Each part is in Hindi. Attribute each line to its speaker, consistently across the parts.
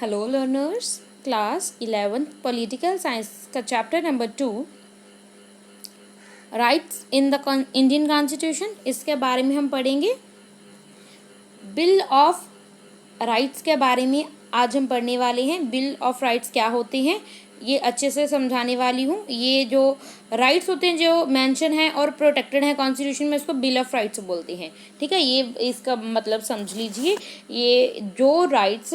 Speaker 1: Hello learners, class 11th political science का chapter number 2 rights in the Indian constitution, इसके बारे में हम पढ़ेंगे। बिल ऑफ राइट्स के बारे में आज हम पढ़ने वाले हैं। बिल ऑफ राइट्स क्या होते हैं ये अच्छे से समझाने वाली हूँ। ये जो राइट्स होते हैं जो मेंशन है और प्रोटेक्टेड है कॉन्स्टिट्यूशन में, इसको बिल ऑफ राइट्स बोलते हैं। ठीक है, ये इसका मतलब समझ लीजिए। ये जो राइट्स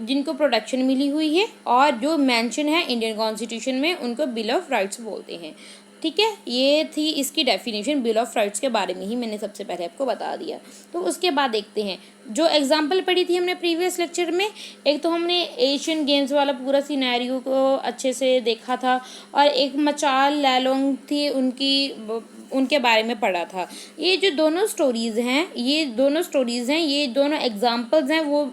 Speaker 1: जिनको प्रोटेक्शन मिली हुई है और जो मेंशन है इंडियन कॉन्स्टिट्यूशन में, उनको बिल ऑफ राइट्स बोलते हैं। ठीक है, ये थी इसकी डेफिनेशन। बिल ऑफ राइट्स के बारे में ही मैंने सबसे पहले आपको बता दिया। तो उसके बाद देखते हैं जो एग्जाम्पल पढ़ी थी हमने प्रीवियस लेक्चर में। एक तो हमने एशियन गेम्स वाला पूरा सिनेरियो को अच्छे से देखा था, और एक मचाल लैलोंग थी उनके बारे में पढ़ा था। ये जो दोनों स्टोरीज़ हैं, ये दोनों एग्जाम्पल्स हैं, वो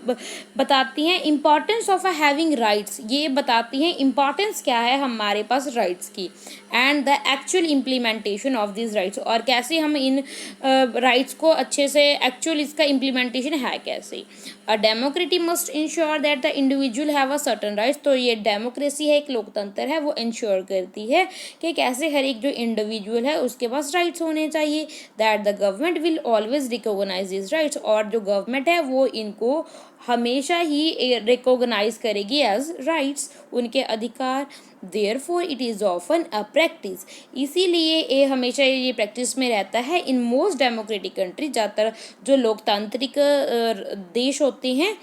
Speaker 1: बताती हैं इम्पॉर्टेंस ऑफ हैविंग राइट्स। ये बताती हैं इम्पॉर्टेंस क्या है हमारे पास राइट्स की, and the actual implementation of this rights, और कैसे हम इन राइट्स को अच्छे से एक्चुअल इसका इम्प्लीमेंटेशन है कैसे। A democracy must ensure that the individual have a certain rights. तो ये डेमोक्रेसी है, एक लोकतंत्र है, वो इंश्योर करती है कि कैसे हर एक जो इंडिविजुअल है उसके पास राइट्स होने चाहिए। That the government will always recognise this rights, और जो गवर्नमेंट है वो इनको हमेशा ही रिकॉग्नाइज करेगी एज राइट्स, उनके अधिकार। Therefore it is often a practice, इसीलिए ये हमेशा ये प्रैक्टिस में रहता है इन मोस्ट डेमोक्रेटिक कंट्री, ज़्यादातर जो लोकतांत्रिक देश होते हैं,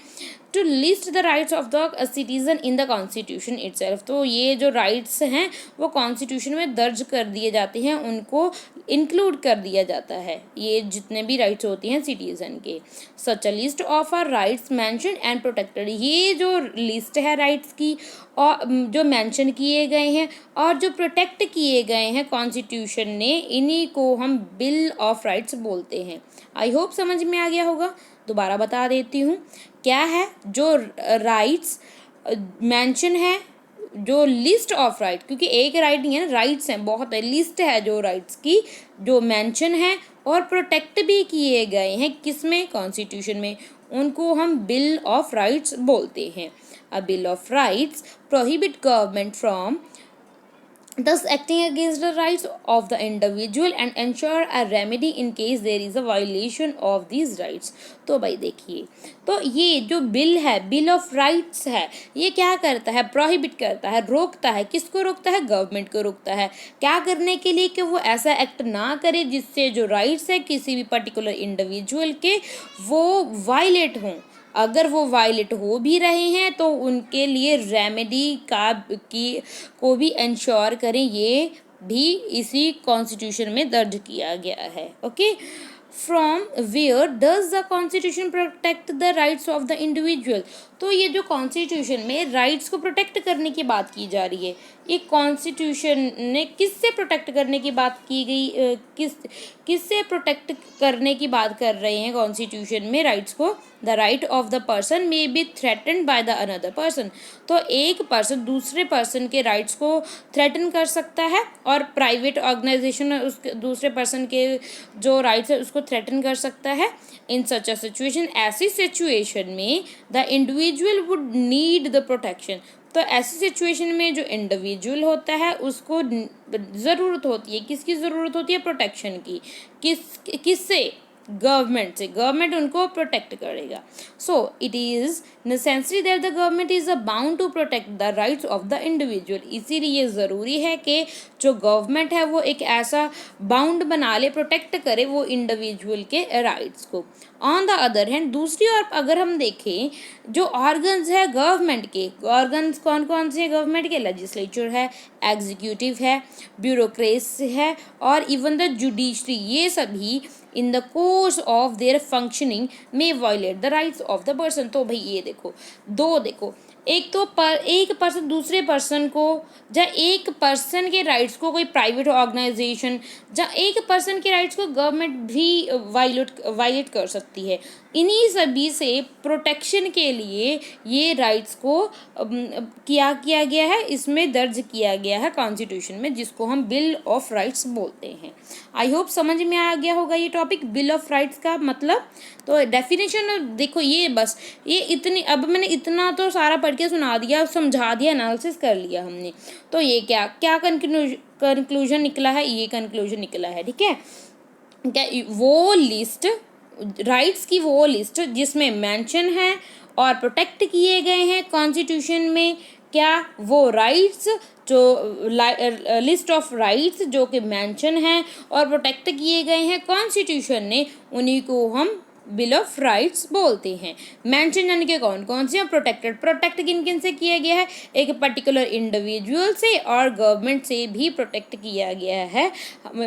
Speaker 1: to list the rights of the citizen in the constitution itself. तो ये जो राइट्स हैं वो कॉन्स्टिट्यूशन में दर्ज कर दिए जाते हैं, उनको इंक्लूड कर दिया जाता है, ये जितने भी राइट्स होती हैं सिटीजन के। Such a list of our rights mention and protected, ये जो लिस्ट है राइट्स की और जो मेंशन किए गए हैं और जो प्रोटेक्ट किए गए हैं कॉन्स्टिट्यूशन ने, इन्हीं को हम बिल ऑफ राइट्स बोलते हैं। आई होप समझ में आ गया होगा। दोबारा बता देती हूँ क्या है। जो राइट्स मेंशन है, जो लिस्ट ऑफ राइट, क्योंकि एक राइट नहीं है, राइट्स हैं बहुत है, लिस्ट है जो राइट्स की जो मेंशन है और प्रोटेक्ट भी किए गए हैं किसमें, कॉन्स्टिट्यूशन में, उनको हम बिल ऑफ राइट्स बोलते हैं। अ bill of rights prohibit government from thus acting against the rights of the individual and ensure a remedy in case there is a violation of these rights। तो भाई देखिए, तो ये जो बिल है, बिल ऑफ राइट्स है, ये क्या करता है, प्रोहिबिट करता है, रोकता है। किसको रोकता है, गवर्नमेंट को रोकता है। क्या करने के लिए, कि वो ऐसा एक्ट ना करे जिससे जो राइट्स है किसी भी पर्टिकुलर इंडिविजुअल के वो वायलेट हों। अगर वो वायलेट हो भी रहे हैं तो उनके लिए रेमेडी को भी इंश्योर करें, ये भी इसी कॉन्स्टिट्यूशन में दर्ज किया गया है। Okay, from where does the constitution protect the rights of the individual. तो ये जो कॉन्स्टिट्यूशन में राइट्स को प्रोटेक्ट करने की बात की जा रही है, ये कॉन्स्टिट्यूशन ने किससे प्रोटेक्ट करने की बात की गई, किससे प्रोटेक्ट करने की बात कर रहे हैं कॉन्स्टिट्यूशन में राइट्स को। The right of the person may be threatened by the another person. तो एक पर्सन दूसरे पर्सन के राइट्स को थ्रेटन कर सकता है, और प्राइवेट ऑर्गेनाइजेशन उसके दूसरे पर्सन के जो राइट्स है उसको थ्रेटन कर सकता है। इन सच अ सिचुएशन, ऐसी सिचुएशन में the individual would need the protection. तो ऐसी सिचुएशन में जो इंडिविजुअल होता है उसको ज़रूरत होती है, किसकी ज़रूरत होती है, प्रोटेक्शन की। किससे, गवर्नमेंट से। गवर्नमेंट उनको प्रोटेक्ट करेगा। So it is necessary that the government is bound to protect the rights of the individual. इसीलिए ज़रूरी है कि जो गवर्नमेंट है वो एक ऐसा बाउंड बना ले, प्रोटेक्ट करे वो इंडिविजुअल के राइट्स को। ऑन द अदर हैंड, दूसरी ओर अगर हम देखें, जो ऑर्गन्स है गवर्नमेंट के, ऑर्गन्स कौन कौन से हैं गवर्नमेंट के, लेजिस्लेचर है, एग्जीक्यूटिव है, ब्यूरोक्रेसी है, और इवन द जुडिशरी, ये सभी in the course of their functioning में violate the rights of the person. तो भाई ये देखो, देखो, एक तो एक पर्सन दूसरे पर्सन को, या एक पर्सन के राइट्स को कोई प्राइवेट ऑर्गेनाइजेशन, या एक पर्सन के राइट्स को गवर्नमेंट भी वायलेट कर सकती है। इन्हीं सभी से प्रोटेक्शन के लिए ये राइट्स को किया गया है, इसमें दर्ज किया गया है कॉन्स्टिट्यूशन में, जिसको हम बिल ऑफ राइट्स बोलते हैं। आई होप समझ में आ गया होगा ये टॉपिक, बिल ऑफ राइट्स का मतलब। तो डेफिनेशन देखो, ये बस ये इतनी, अब मैंने इतना तो सारा पढ़ के सुना दिया, समझा दिया, एनालिसिस कर लिया हमने। तो ये क्या क्या कंक्लूजन निकला है, ये कंक्लूजन निकला है, ठीक है। क्या वो लिस्ट, राइट्स की वो लिस्ट जिसमें मेंशन है और प्रोटेक्ट किए गए हैं कॉन्स्टिट्यूशन में, क्या वो राइट्स जो लिस्ट ऑफ राइट्स जो कि मेंशन है और प्रोटेक्ट किए गए हैं कॉन्स्टिट्यूशन ने, उन्हीं को हम बिल ऑफ राइट्स बोलते हैं। मेंशन यानी कि कौन कौन से, प्रोटेक्ट किन किन से किया गया है, एक पर्टिकुलर इंडिविजुअल से और गवर्नमेंट से भी प्रोटेक्ट किया गया है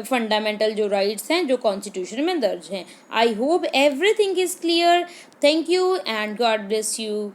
Speaker 1: फंडामेंटल जो राइट्स हैं जो कॉन्स्टिट्यूशन में दर्ज हैं। I hope everything is clear. Thank you and God bless you.